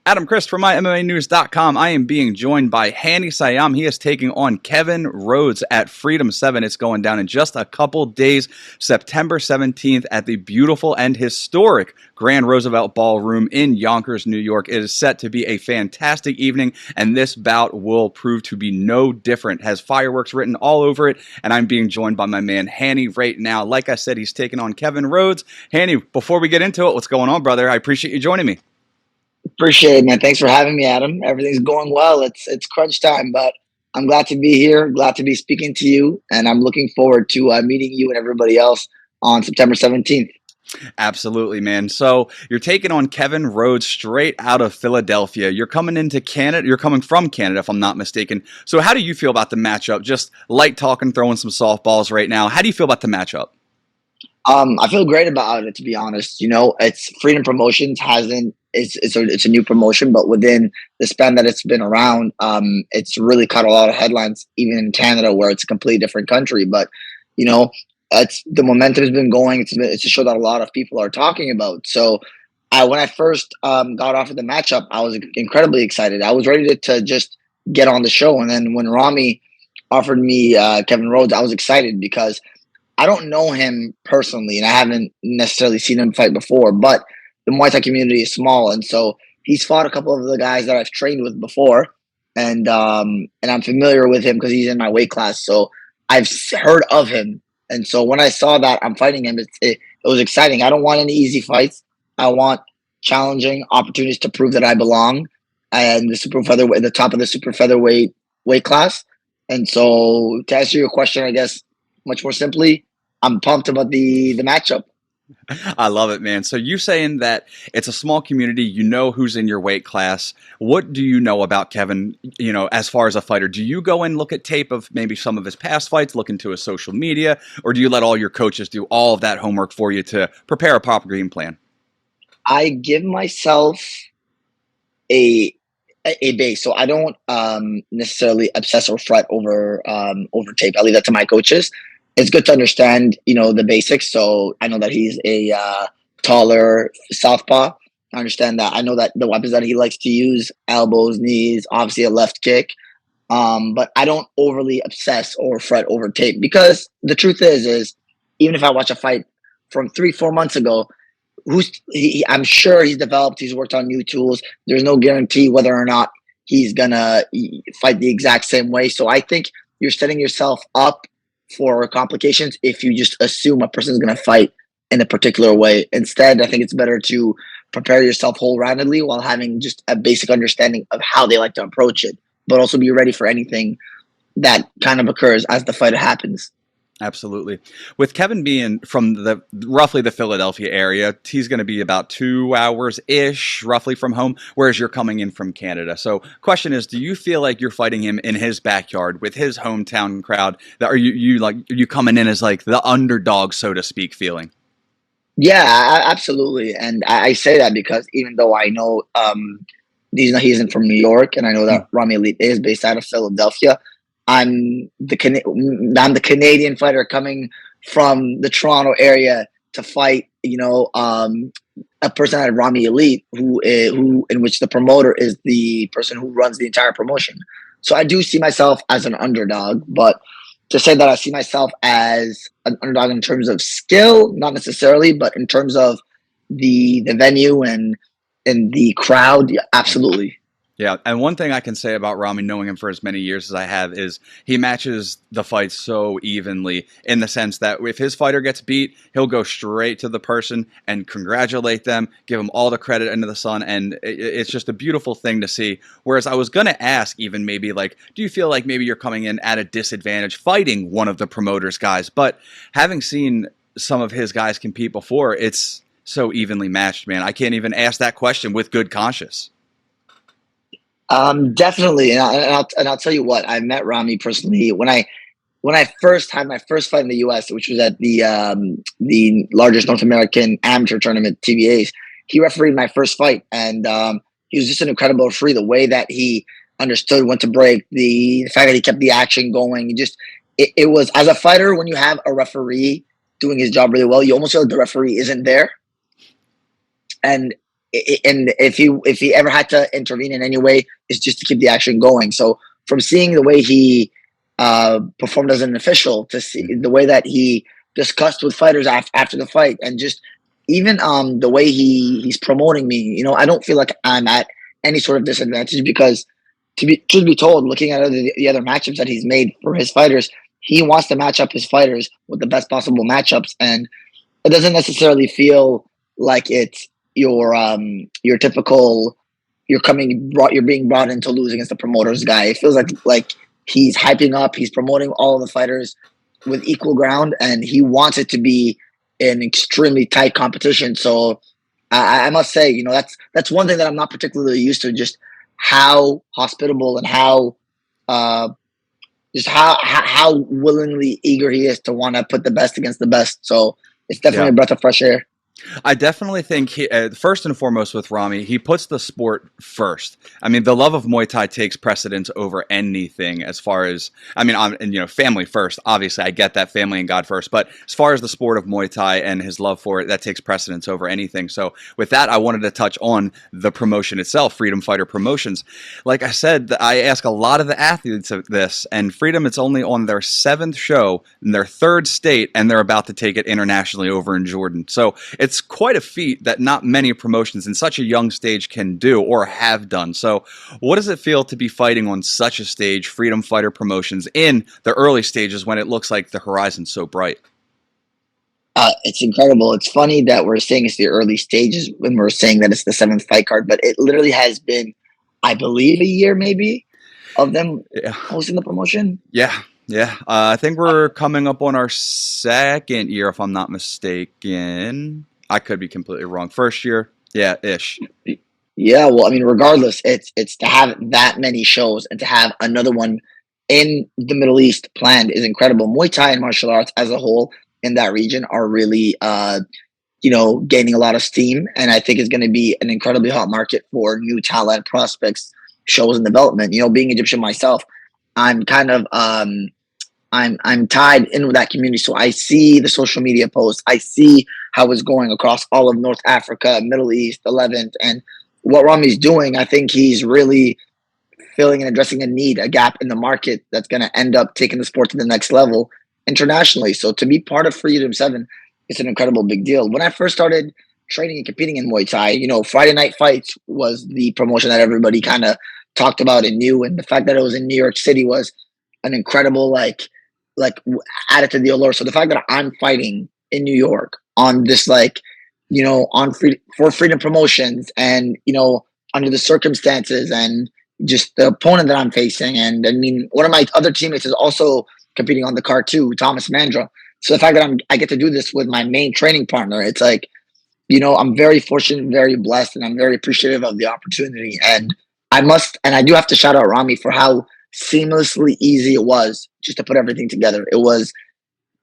Adam Christ from MyMMANews.com. I am being joined by Hany Siam. He is taking on Kevin Rhodes at Freedom 7. It's going down in just a couple days, September 17th at the beautiful and historic Grand Roosevelt Ballroom in Yonkers, New York. It is set to be a fantastic evening, and this bout will prove to be no different. It has fireworks written all over it, and I'm being joined by my man Hany right now. Like I said, he's taking on Kevin Rhodes. Hany, before we get into it, what's going on, brother? I appreciate you joining me. Appreciate it, man. Thanks for having me, Adam. Everything's going well. It's crunch time, but I'm glad to be here. Glad to be speaking to you, and I'm looking forward to meeting you and everybody else on September 17th. Absolutely, man. So you're taking on Kevin Rhodes straight out of Philadelphia. You're coming into Canada. You're coming from Canada, if I'm not mistaken. So how do you feel about the matchup? Just light talking, throwing some softballs right now. How do you feel about the matchup? I feel great about it, to be honest. It's Freedom Promotions hasn't. It's a new promotion, but within the span that it's been around, it's really caught a lot of headlines, even in Canada, where it's a completely different country. But you know, it's the momentum has been going. It's a show that a lot of people are talking about. So, when I first got offered the matchup, I was incredibly excited. I was ready to just get on the show, and then when Rami offered me Kevin Rhodes, I was excited because I don't know him personally, and I haven't necessarily seen him fight before, but the Muay Thai community is small, and so he's fought a couple of the guys that I've trained with before, and I'm familiar with him because he's in my weight class, so heard of him, and so when I saw that I'm fighting him, it was exciting. I don't want any easy fights. I want challenging opportunities to prove that I belong, and the top of the super featherweight weight class, and so to answer your question, I guess much more simply, I'm pumped about the matchup. I love it, man. So you saying that it's a small community, you know who's in your weight class. What do you know about Kevin, as far as a fighter? Do you go and look at tape of maybe some of his past fights, look into his social media, or do you let all your coaches do all of that homework for you to prepare a proper game plan? I give myself a base, so I don't necessarily obsess or fret over tape. I leave that to my coaches. It's good to understand, the basics. So I know that he's a taller southpaw. I understand that. I know that the weapons that he likes to use: elbows, knees, obviously a left kick. But I don't overly obsess or fret over tape because the truth is even if I watch a fight from 3-4 months ago, I'm sure he's developed. He's worked on new tools. There's no guarantee whether or not he's gonna fight the exact same way. So I think you're setting yourself up for complications if you just assume a person is going to fight in a particular way. Instead, I think it's better to prepare yourself whole-roundedly while having just a basic understanding of how they like to approach it, but also be ready for anything that kind of occurs as the fight happens. Absolutely. With Kevin being from roughly the Philadelphia area, he's going to be about 2 hours-ish roughly from home, whereas you're coming in from Canada. So question is, do you feel like you're fighting him in his backyard with his hometown crowd? Are you coming in as like the underdog, so to speak, feeling? Yeah, absolutely. And I say that because even though I know he isn't from New York, and I know that Rami Elite is based out of Philadelphia, I'm the Canadian fighter coming from the Toronto area to fight, a person at Rami Elite who in which the promoter is the person who runs the entire promotion. So I do see myself as an underdog, but to say that I see myself as an underdog in terms of skill, not necessarily, but in terms of the venue and the crowd, yeah, absolutely. Yeah, and one thing I can say about Rami, knowing him for as many years as I have, is he matches the fights so evenly in the sense that if his fighter gets beat, he'll go straight to the person and congratulate them, give them all the credit under the sun, and it's just a beautiful thing to see. Whereas I was going to ask even maybe like, do you feel like maybe you're coming in at a disadvantage fighting one of the promoter's guys? But having seen some of his guys compete before, it's so evenly matched, man. I can't even ask that question with good conscience. Definitely, and I'll tell you what. I met Rami personally when I first had my first fight in the U.S., which was at the largest North American amateur tournament, TBAs. He refereed my first fight, and he was just an incredible referee. The way that he understood when to break, the fact that he kept the action going, it was, as a fighter, when you have a referee doing his job really well, you almost feel like the referee isn't there. And and if he ever had to intervene in any way, it's just to keep the action going. So from seeing the way he performed as an official, to see the way that he discussed with fighters after the fight, and just even the way he's promoting me, I don't feel like I'm at any sort of disadvantage, because truth be told, looking at the other matchups that he's made for his fighters, he wants to match up his fighters with the best possible matchups, and it doesn't necessarily feel like it's your typical you're being brought in to lose against the promoter's guy. It feels like he's hyping up, he's promoting all of the fighters with equal ground, and he wants it to be an extremely tight competition. So I must say, that's one thing that I'm not particularly used to, just how hospitable and how just how willingly eager he is to want to put the best against the best. So it's definitely Yeah. a breath of fresh air. I definitely think first and foremost with Ramy, he puts the sport first. I mean, the love of Muay Thai takes precedence over anything. As far as family first. Obviously, I get that, family and God first. But as far as the sport of Muay Thai and his love for it, that takes precedence over anything. So with that, I wanted to touch on the promotion itself, Freedom Fighter Promotions. Like I said, I ask a lot of the athletes of this, and Freedom, it's only on their 7th show in their 3rd state, and they're about to take it internationally over in Jordan. So it's quite a feat that not many promotions in such a young stage can do or have done. So what does it feel to be fighting on such a stage, Freedom Fighter Promotions, in the early stages when it looks like the horizon's so bright? It's incredible. It's funny that we're saying it's the early stages when we're saying that it's the 7th fight card, but it literally has been, I believe, a year maybe of them Yeah. hosting the promotion. Yeah. Yeah. I think we're coming up on our 2nd year, if I'm not mistaken. I could be completely wrong. 1st year. Yeah, ish. Yeah, well, I mean, regardless, it's to have that many shows and to have another one in the Middle East planned is incredible. Muay Thai and martial arts as a whole in that region are really gaining a lot of steam, and I think it's going to be an incredibly hot market for new talent prospects, shows, and development. Being Egyptian myself, I'm kind of I'm tied in with that community, so I see the social media posts, I see how it's going across all of North Africa, Middle East, the Levant, and what Ramy's doing. I think he's really filling and addressing a need, a gap in the market that's going to end up taking the sport to the next level internationally. So to be part of Freedom 7, it's an incredible big deal. When I first started training and competing in Muay Thai, Friday Night Fights was the promotion that everybody kind of talked about and knew, and the fact that it was in New York City was an incredible added to the allure. So the fact that I'm fighting in New York on this for Freedom Promotions, and under the circumstances and just the opponent that I'm facing, and I mean, one of my other teammates is also competing on the card too, Thomas Mandra. So the fact that I get to do this with my main training partner, it's like, I'm very fortunate, very blessed, and I'm very appreciative of the opportunity. And I do have to shout out Ramy for how seamlessly easy it was just to put everything together. It was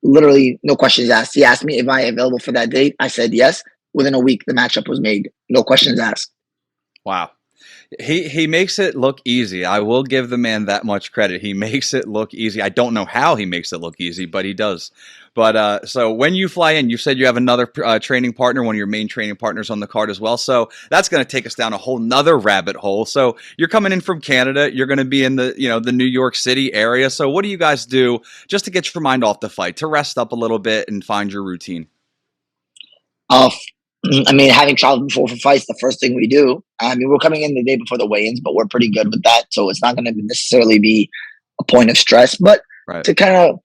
literally no questions asked. He asked me if I available for that date. I said yes. Within a week, the matchup was made. No questions asked. Wow. He makes it look easy. I will give the man that much credit. He makes it look easy. I don't know how he makes it look easy, but he does. But so when you fly in, you said you have another training partner, one of your main training partners on the card as well. So that's going to take us down a whole nother rabbit hole. So you're coming in from Canada. You're going to be in the New York City area. So what do you guys do just to get your mind off the fight, to rest up a little bit and find your routine? Uh, I mean, having traveled before for fights, the first thing we do, I mean, we're coming in the day before the weigh-ins, but we're pretty good with that. So it's not going to necessarily be a point of stress, but Right. to kind of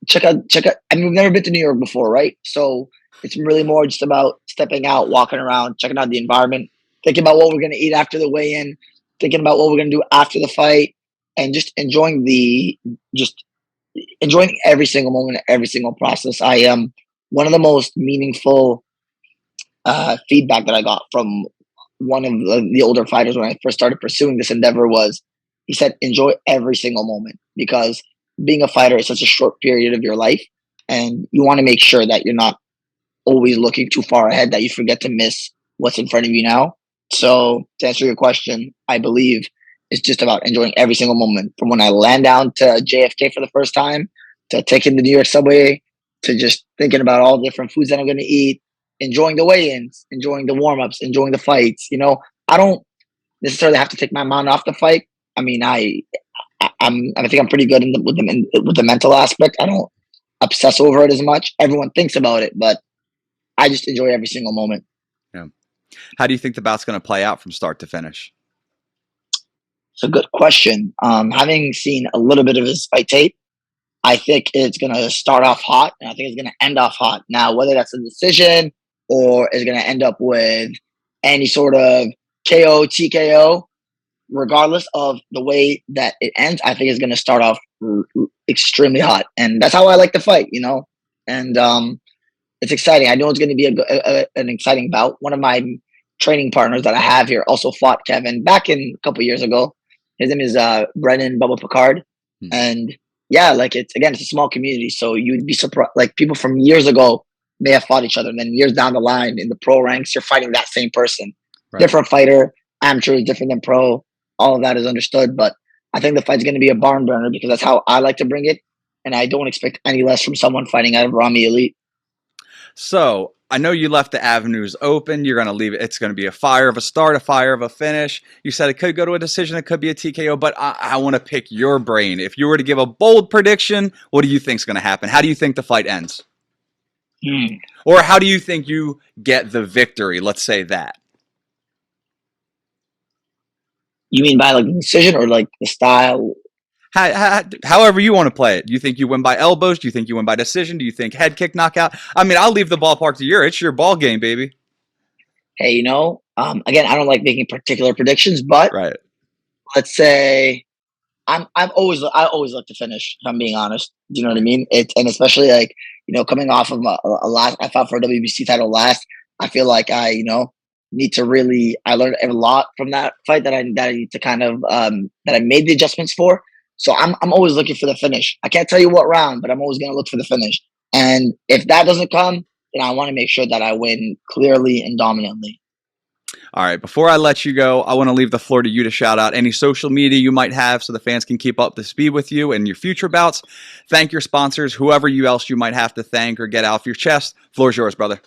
check out. I mean, we've never been to New York before, right? So it's really more just about stepping out, walking around, checking out the environment, thinking about what we're going to eat after the weigh-in, thinking about what we're going to do after the fight, and just enjoying every single moment, every single process. I am one of the most meaningful feedback that I got from one of the older fighters when I first started pursuing this endeavor was, he said, enjoy every single moment, because being a fighter is such a short period of your life, and you want to make sure that you're not always looking too far ahead, that you forget to miss what's in front of you now. So to answer your question, I believe it's just about enjoying every single moment, from when I land down to JFK for the first time, to taking the New York subway, to just thinking about all the different foods that I'm going to eat, enjoying the weigh-ins, enjoying the warm-ups, enjoying the fights. I don't necessarily have to take my mind off the fight. I mean, I think I'm pretty good with the mental aspect. I don't obsess over it as much. Everyone thinks about it, but I just enjoy every single moment. Yeah. How do you think the bout's going to play out from start to finish? It's a good question. Having seen a little bit of his fight tape, I think it's going to start off hot, and I think it's going to end off hot. Now, whether that's a decision or is going to end up with any sort of KO, TKO, regardless of the way that it ends, I think it's going to start off extremely hot, and that's how I like to fight. And it's exciting. I know it's going to be an exciting bout. One of my training partners that I have here also fought Kevin back in a couple years ago. His name is Brennan Bubba Picard, and yeah, like it's a small community, so you'd be surprised. Like people from years ago may have fought each other, and then years down the line in the pro ranks, you're fighting that same person. Right. Different fighter, amateur is different than pro. All of that is understood, but I think the fight's going to be a barn burner because that's how I like to bring it, and I don't expect any less from someone fighting out of Ramy Elite. So I know you left the avenues open. You're going to leave it. It's going to be a fire of a start, a fire of a finish. You said it could go to a decision. It could be a TKO, but I want to pick your brain. If you were to give a bold prediction, what do you think is going to happen? How do you think the fight ends? Or how do you think you get the victory? Let's say that. You mean by like the decision or like the style? However you want to play it. Do you think you win by elbows? Do you think you win by decision? Do you think head kick knockout? I mean, I'll leave the ballpark to it's your ball game, baby. Hey, again, I don't like making particular predictions, but right. Let's say I always like to finish. If I'm being honest, do you know what I mean? And especially like coming off of a last, I fought for a WBC title last. I feel like I need to really. I learned a lot from that fight that I need to kind of that I made the adjustments for. So I'm always looking for the finish. I can't tell you what round, but I'm always going to look for the finish. And if that doesn't come, then I want to make sure that I win clearly and dominantly. All right. Before I let you go, I want to leave the floor to you to shout out any social media you might have so the fans can keep up to speed with you and your future bouts. Thank your sponsors, whoever else you might have to thank or get off your chest. Floor's yours, brother.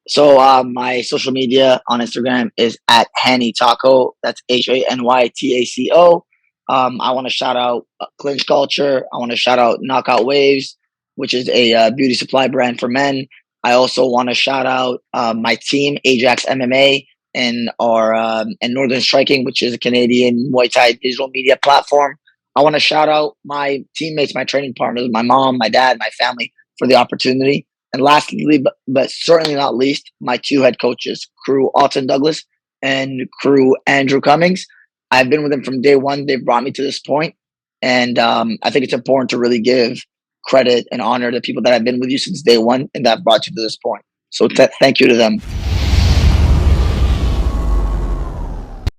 So my social media on Instagram is at Hany Taco. That's HANYTACO. I want to shout out Clinch Culture. I want to shout out Knockout Waves, which is a beauty supply brand for men. I also want to shout out my team, Ajax MMA, and Northern Striking, which is a Canadian Muay Thai digital media platform. I want to shout out my teammates, my training partners, my mom, my dad, my family for the opportunity. And lastly, but certainly not least, my two head coaches, Crew Alton Douglas and Crew Andrew Cummings. I've been with them from day one. They've brought me to this point. And I think it's important to really give credit and honor to people that have been with you since day one and that brought you to this point. So thank you to them.